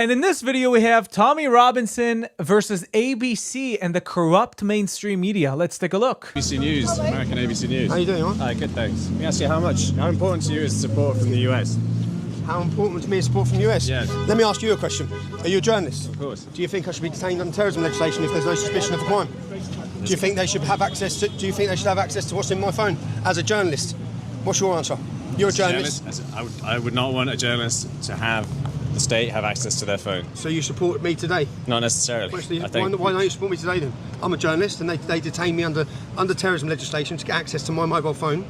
And in this video, we have Tommy Robinson versus ABC and the corrupt mainstream media. Let's take a look. ABC News, American ABC News. How you doing, man? Hi, good, thanks. Let me ask you how important to you is support from the US? How important to me is support from the US? Yeah. Let me ask you a question. Are you a journalist? Of course. Do you think I should be detained under terrorism legislation if there's no suspicion of a crime? Do you think they should have access to? Do you think they should have access to what's in my phone as a journalist? What's your answer? You're a journalist. I would not want a journalist to have the state have access to their phone. So you support me today? Not necessarily. Why don't you support me today then? I'm a journalist and they detain me under terrorism legislation to get access to my mobile phone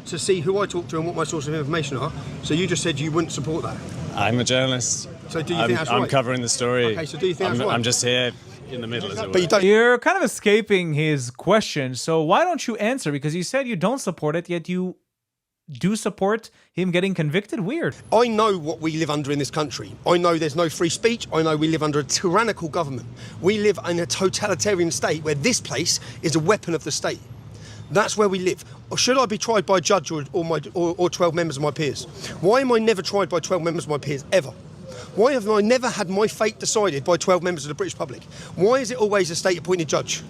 to see who I talk to and what my sources of information are. So you just said you wouldn't support that. I'm a journalist. So do you think that's right? I'm covering the story. Okay, so do you think that's right? I'm just here in the middle, as it were. But you don't. You're kind of escaping his question, so why don't you answer? Because you said you don't support it, yet you do support him getting convicted? Weird. I know what we live under in this country. I know there's no free speech. I know we live under a tyrannical government. We live in a totalitarian state where this place is a weapon of the state. That's where we live. Or should I be tried by a judge or 12 members of my peers? Why am I never tried by 12 members of my peers, ever? Why have I never had my fate decided by 12 members of the British public? Why is it always a state-appointed judge?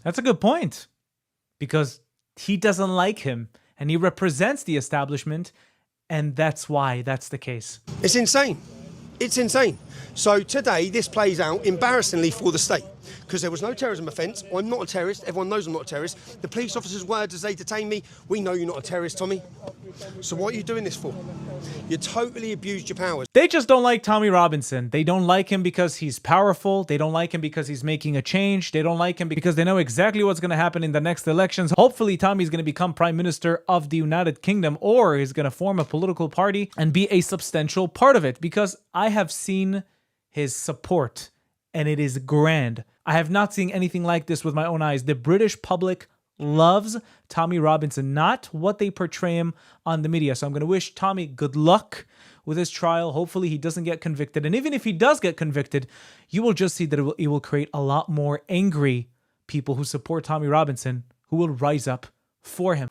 That's a good point. Because he doesn't like him, and he represents the establishment, and that's why that's the case. It's insane. It's insane. So today, this plays out embarrassingly for the state. Because there was no terrorism offence. I'm not a terrorist. Everyone knows I'm not a terrorist. The police officer's words as they detain me, we know you're not a terrorist, Tommy. So what are you doing this for? You totally abused your powers. They just don't like Tommy Robinson. They don't like him because he's powerful. They don't like him because he's making a change. They don't like him because they know exactly what's going to happen in the next elections. Hopefully, Tommy's going to become Prime Minister of the United Kingdom, or he's going to form a political party and be a substantial part of it, because I have seen his support and it is grand. I have not seen anything like this with my own eyes. The British public loves Tommy Robinson, not what they portray him on the media. So I'm going to wish Tommy good luck with his trial. Hopefully he doesn't get convicted. And even if he does get convicted, you will just see that it will create a lot more angry people who support Tommy Robinson, who will rise up for him.